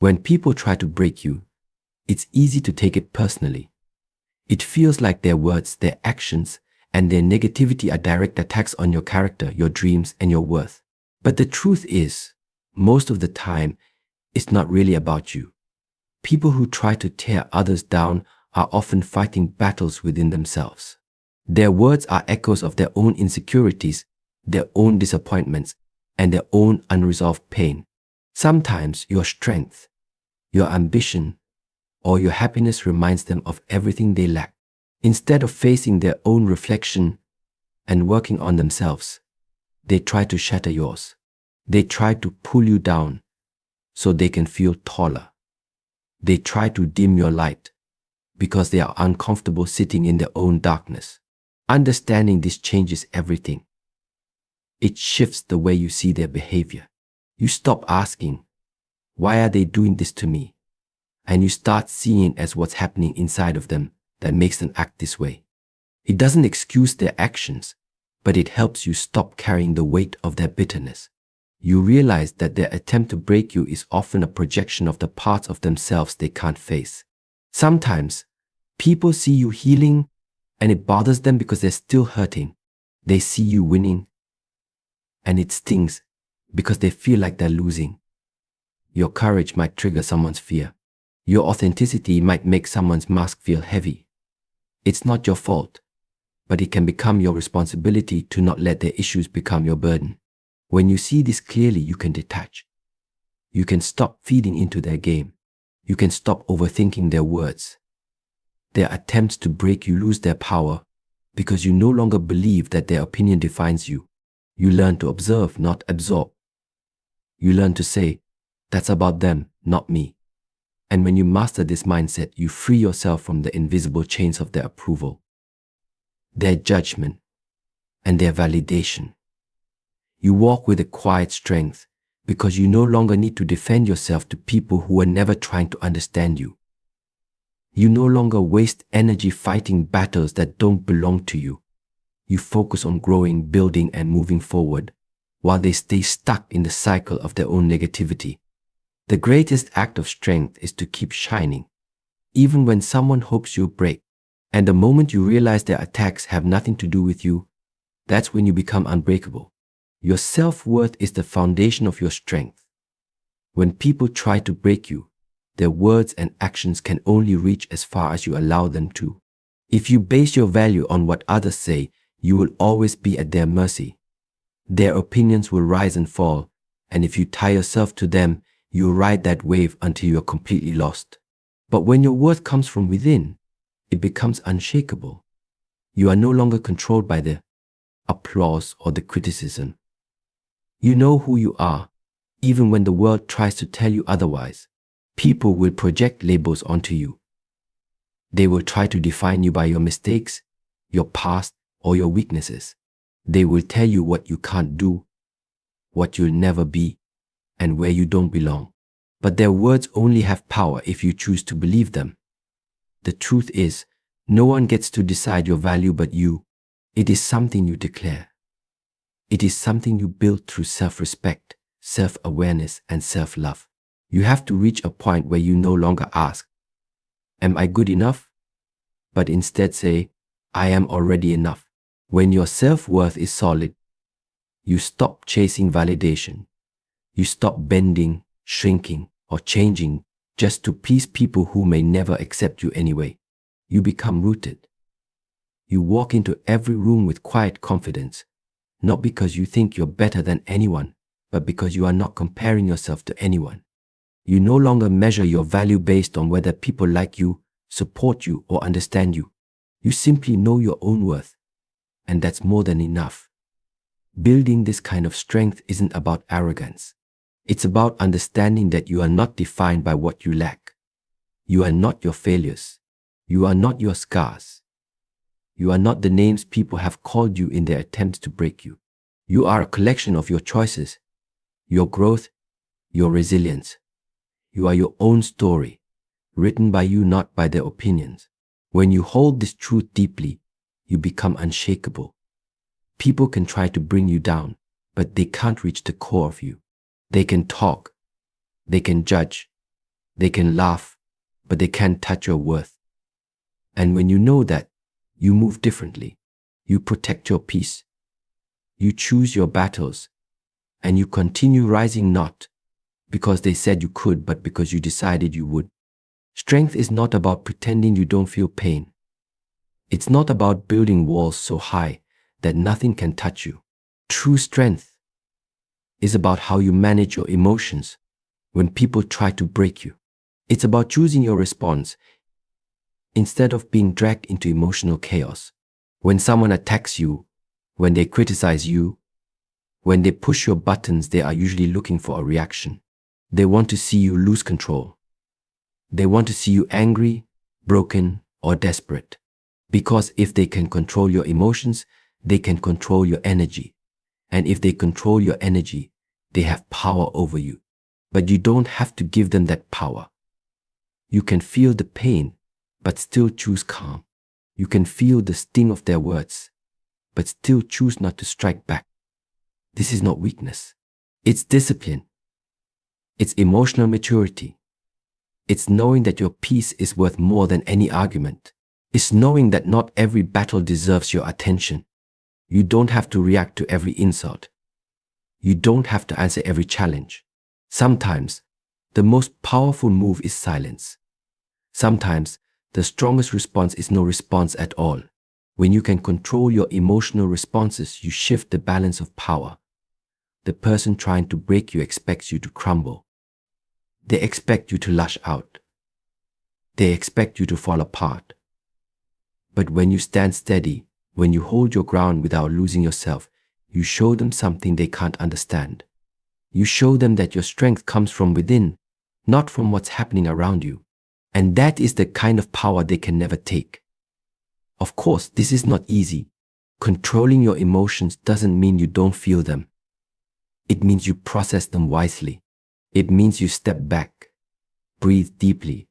When people try to break you, it's easy to take it personally. It feels like their words, their actions, and their negativity are direct attacks on your character, your dreams, and your worth. But the truth is, most of the time, it's not really about you. People who try to tear others down are often fighting battles within themselves. Their words are echoes of their own insecurities, their own disappointments, and their own unresolved pain. Sometimes your strength, your ambition, or your happiness reminds them of everything they lack. Instead of facing their own reflection and working on themselves, they try to shatter yours. They try to pull you down so they can feel taller. They try to dim your light because they are uncomfortable sitting in their own darkness. Understanding this changes everything. It shifts the way you see their behavior. You stop asking, why are they doing this to me? And you start seeing it as what's happening inside of them that makes them act this way. It doesn't excuse their actions, but it helps you stop carrying the weight of their bitterness. You realize that their attempt to break you is often a projection of the parts of themselves they can't face. Sometimes, people see you healing and it bothers them because they're still hurting. They see you winning and it stings because they feel like they're losing. Your courage might trigger someone's fear. Your authenticity might make someone's mask feel heavy. It's not your fault, but it can become your responsibility to not let their issues become your burden. When you see this clearly, you can detach. You can stop feeding into their game. You can stop overthinking their words. Their attempts to break you lose their power because you no longer believe that their opinion defines you. You learn to observe, not absorb. You learn to say, that's about them, not me. And when you master this mindset, you free yourself from the invisible chains of their approval, their judgment, and their validation. You walk with a quiet strength because you no longer need to defend yourself to people who are never trying to understand you. You no longer waste energy fighting battles that don't belong to you. You focus on growing, building, and moving forward while they stay stuck in the cycle of their own negativity. The greatest act of strength is to keep shining, even when someone hopes you'll break. And the moment you realize their attacks have nothing to do with you, that's when you become unbreakable. Your self-worth is the foundation of your strength. When people try to break you, their words and actions can only reach as far as you allow them to. If you base your value on what others say, you will always be at their mercy. Their opinions will rise and fall, and if you tie yourself to them, you ride that wave until you're completely lost. But when your worth comes from within, it becomes unshakable. You are no longer controlled by the applause or the criticism. You know who you are, even when the world tries to tell you otherwise. People will project labels onto you. They will try to define you by your mistakes, your past, or your weaknesses. They will tell you what you can't do, what you'll never be, and where you don't belong. But their words only have power if you choose to believe them. The truth is, no one gets to decide your value but you. It is something you declare. It is something you build through self-respect, self-awareness, and self-love. You have to reach a point where you no longer ask, am I good enough? But instead say, I am already enough. When your self-worth is solid, you stop chasing validation. You stop bending, shrinking, or changing just to please people who may never accept you anyway. You become rooted. You walk into every room with quiet confidence, not because you think you're better than anyone, but because you are not comparing yourself to anyone. You no longer measure your value based on whether people like you, support you, or understand you. You simply know your own worth, and that's more than enough. Building this kind of strength isn't about arrogance. It's about understanding that you are not defined by what you lack. You are not your failures. You are not your scars. You are not the names people have called you in their attempts to break you. You are a collection of your choices, your growth, your resilience. You are your own story, written by you, not by their opinions. When you hold this truth deeply, you become unshakable. People can try to bring you down, but they can't reach the core of you. They can talk, they can judge, They can laugh, but they can't touch your worth. And when you know that, you move differently. You protect your peace. You choose your battles. And you continue rising not because they said you could, but because you decided you would. Strength is not about pretending you don't feel pain. It's not about building walls so high that nothing can touch you. True strength is about how you manage your emotions when people try to break you. It's about choosing your response instead of being dragged into emotional chaos. When someone attacks you, when they criticize you, when they push your buttons, they are usually looking for a reaction. They want to see you lose control. They want to see you angry, broken, or desperate. Because if they can control your emotions, they can control your energy. And if they control your energy, they have power over you. But you don't have to give them that power. You can feel the pain, but still choose calm. You can feel the sting of their words, but still choose not to strike back. This is not weakness. It's discipline. It's emotional maturity. It's knowing that your peace is worth more than any argument. It's knowing that not every battle deserves your attention. You don't have to react to every insult. You don't have to answer every challenge. Sometimes, the most powerful move is silence. Sometimes, the strongest response is no response at all. When you can control your emotional responses, you shift the balance of power. The person trying to break you expects you to crumble. They expect you to lash out. They expect you to fall apart. But when you stand steady, when you hold your ground without losing yourself, you show them something they can't understand. You show them that your strength comes from within, not from what's happening around you. And that is the kind of power they can never take. Of course, this is not easy. Controlling your emotions doesn't mean you don't feel them. It means you process them wisely. It means you step back, breathe deeply,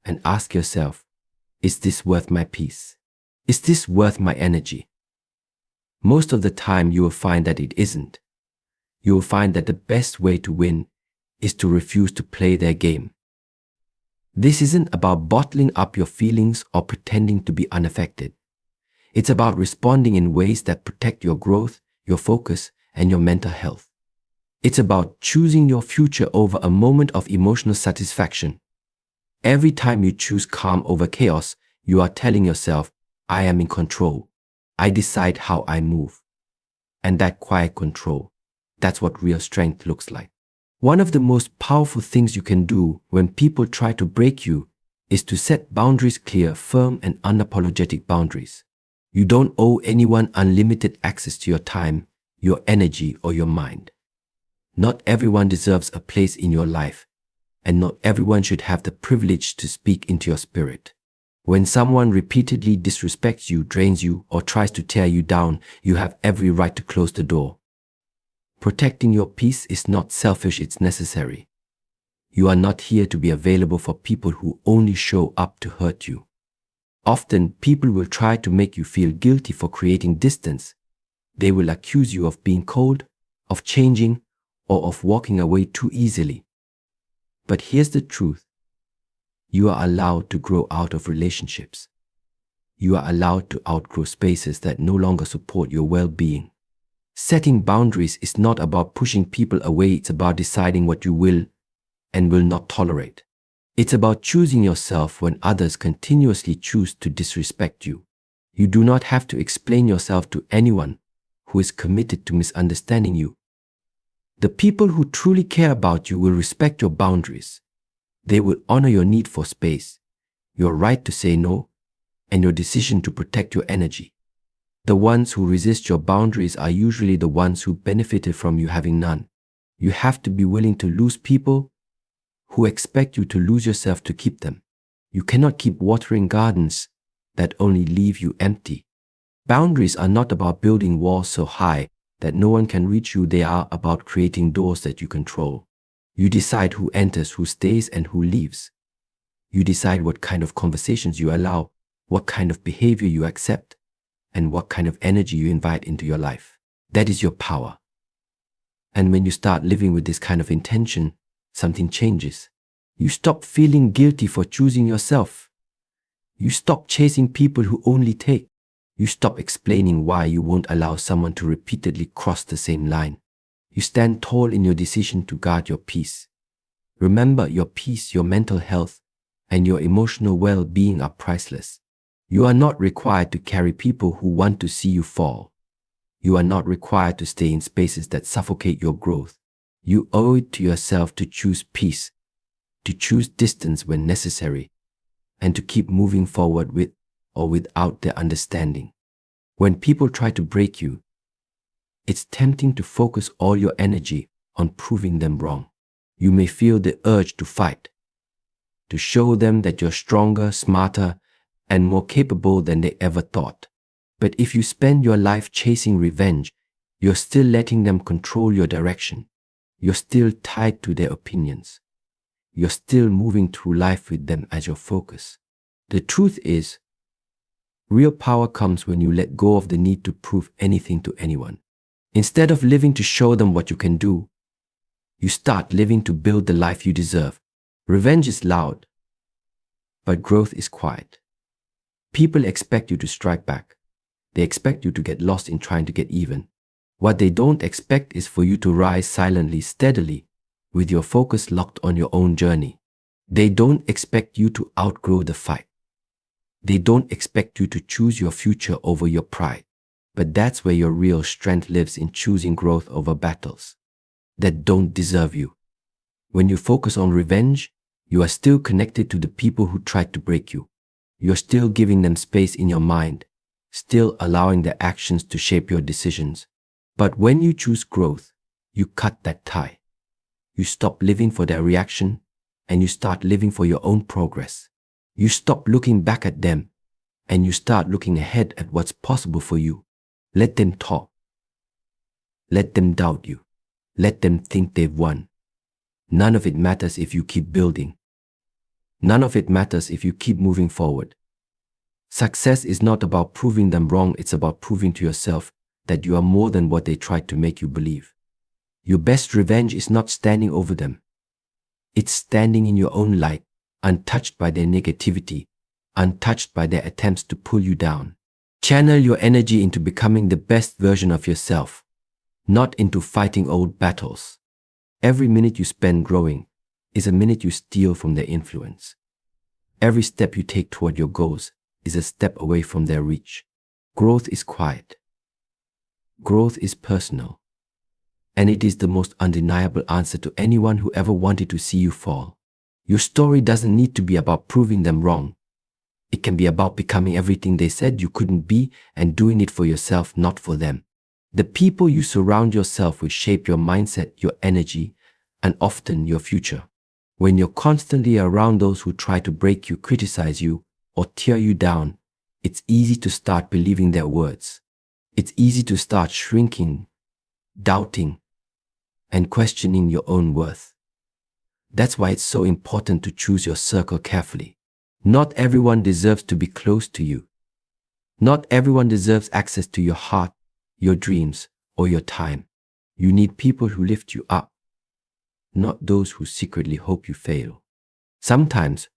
and ask yourself, is this worth my peace? Is this worth my energy? Most of the time you will find that it isn't. You will find that the best way to win is to refuse to play their game. This isn't about bottling up your feelings or pretending to be unaffected. It's about responding in ways that protect your growth, your focus, and your mental health. It's about choosing your future over a moment of emotional satisfaction. Every time you choose calm over chaos, you are telling yourself, I am in control. I decide how I move. And that quiet control, that's what real strength looks like. One of the most powerful things you can do when people try to break you is to set boundaries clear, firm, and unapologetic boundaries. You don't owe anyone unlimited access to your time, your energy, or your mind. Not everyone deserves a place in your life, and not everyone should have the privilege to speak into your spirit. When someone repeatedly disrespects you, drains you, or tries to tear you down, you have every right to close the door. Protecting your peace is not selfish, it's necessary. You are not here to be available for people who only show up to hurt you. Often, people will try to make you feel guilty for creating distance. They will accuse you of being cold, of changing, or of walking away too easily. But here's the truth. You are allowed to grow out of relationships. You are allowed to outgrow spaces that no longer support your well-being. Setting boundaries is not about pushing people away, it's about deciding what you will and will not tolerate. It's about choosing yourself when others continuously choose to disrespect you. You do not have to explain yourself to anyone who is committed to misunderstanding you. The people who truly care about you will respect your boundaries. They will honor your need for space, your right to say no, and your decision to protect your energy. The ones who resist your boundaries are usually the ones who benefited from you having none. You have to be willing to lose people who expect you to lose yourself to keep them. You cannot keep watering gardens that only leave you empty. Boundaries are not about building walls so high that no one can reach you. They are about creating doors that you control. You decide who enters, who stays, and who leaves. You decide what kind of conversations you allow, what kind of behavior you accept, and what kind of energy you invite into your life. That is your power. And when you start living with this kind of intention, something changes. You stop feeling guilty for choosing yourself. You stop chasing people who only take. You stop explaining why you won't allow someone to repeatedly cross the same line. You stand tall in your decision to guard your peace. Remember, your peace, your mental health, and your emotional well-being are priceless. You are not required to carry people who want to see you fall. You are not required to stay in spaces that suffocate your growth. You owe it to yourself to choose peace, to choose distance when necessary, and to keep moving forward with or without their understanding. When people try to break you, it's tempting to focus all your energy on proving them wrong. You may feel the urge to fight, to show them that you're stronger, smarter, and more capable than they ever thought. But if you spend your life chasing revenge, you're still letting them control your direction. You're still tied to their opinions. You're still moving through life with them as your focus. The truth is, real power comes when you let go of the need to prove anything to anyone. Instead of living to show them what you can do, you start living to build the life you deserve. Revenge is loud, but growth is quiet. People expect you to strike back. They expect you to get lost in trying to get even. What they don't expect is for you to rise silently, steadily, with your focus locked on your own journey. They don't expect you to outgrow the fight. They don't expect you to choose your future over your pride. But that's where your real strength lives, in choosing growth over battles that don't deserve you. When you focus on revenge, you are still connected to the people who tried to break you. You're still giving them space in your mind, still allowing their actions to shape your decisions. But when you choose growth, you cut that tie. You stop living for their reaction, and you start living for your own progress. You stop looking back at them, and you start looking ahead at what's possible for you. Let them talk. Let them doubt you. Let them think they've won. None of it matters if you keep building. None of it matters if you keep moving forward. Success is not about proving them wrong, it's about proving to yourself that you are more than what they tried to make you believe. Your best revenge is not standing over them. It's standing in your own light, untouched by their negativity, untouched by their attempts to pull you down. Channel your energy into becoming the best version of yourself, not into fighting old battles. Every minute you spend growing is a minute you steal from their influence. Every step you take toward your goals is a step away from their reach. Growth is quiet. Growth is personal. And it is the most undeniable answer to anyone who ever wanted to see you fall. Your story doesn't need to be about proving them wrong. It can be about becoming everything they said you couldn't be and doing it for yourself, not for them. The people you surround yourself with shape your mindset, your energy, and often your future. When you're constantly around those who try to break you, criticize you, or tear you down, it's easy to start believing their words. It's easy to start shrinking, doubting, and questioning your own worth. That's why it's so important to choose your circle carefully. Not everyone deserves to be close to you. Not everyone deserves access to your heart, your dreams, or your time. You need people who lift you up, not those who secretly hope you fail. Sometimes,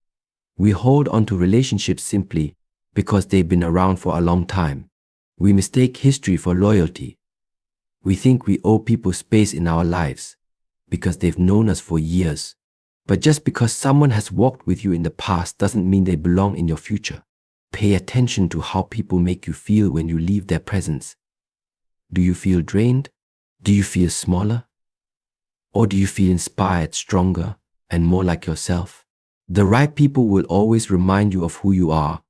we hold on to relationships simply because they've been around for a long time. We mistake history for loyalty. We think we owe people space in our lives because they've known us for years. But just because someone has walked with you in the past doesn't mean they belong in your future. Pay attention to how people make you feel when you leave their presence. Do you feel drained? Do you feel smaller? Or do you feel inspired, stronger, and more like yourself? The right people will always remind you of who you are,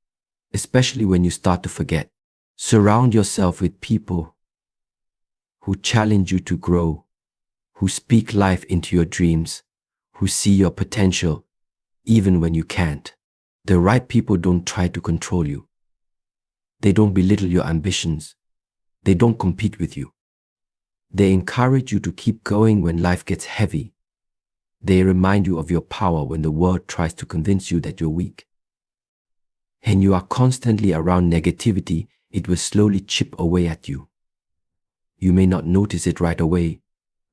especially when you start to forget. Surround yourself with people who challenge you to grow, who speak life into your dreams, who see your potential, even when you can't. The right people don't try to control you. They don't belittle your ambitions. They don't compete with you. They encourage you to keep going when life gets heavy. They remind you of your power when the world tries to convince you that you're weak. And you are constantly around negativity, it will slowly chip away at you. You may not notice it right away,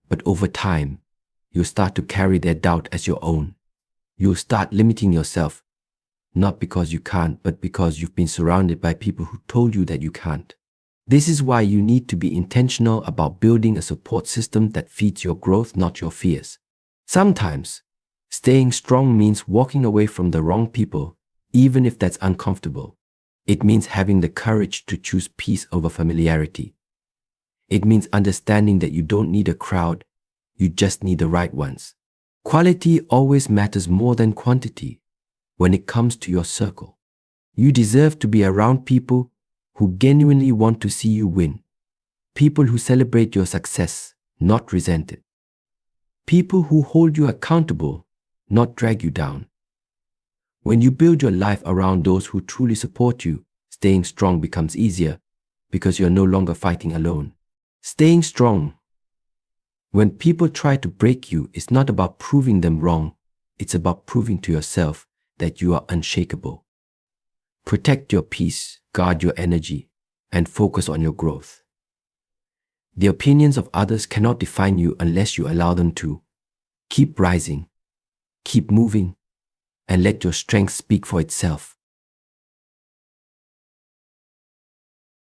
but over time, you start to carry their doubt as your own. You'll start limiting yourself, not because you can't, but because you've been surrounded by people who told you that you can't. This is why you need to be intentional about building a support system that feeds your growth, not your fears. Sometimes, staying strong means walking away from the wrong people, even if that's uncomfortable. It means having the courage to choose peace over familiarity. It means understanding that you don't need a crowd, you just need the right ones. Quality always matters more than quantity when it comes to your circle. You deserve to be around people who genuinely want to see you win. People who celebrate your success, not resent it. People who hold you accountable, not drag you down. When you build your life around those who truly support you, staying strong becomes easier because you're no longer fighting alone. Staying strong when people try to break you is not about proving them wrong. It's about proving to yourself that you are unshakable. Protect your peace, guard your energy, and focus on your growth. The opinions of others cannot define you unless you allow them to. Keep rising, keep moving, and let your strength speak for itself.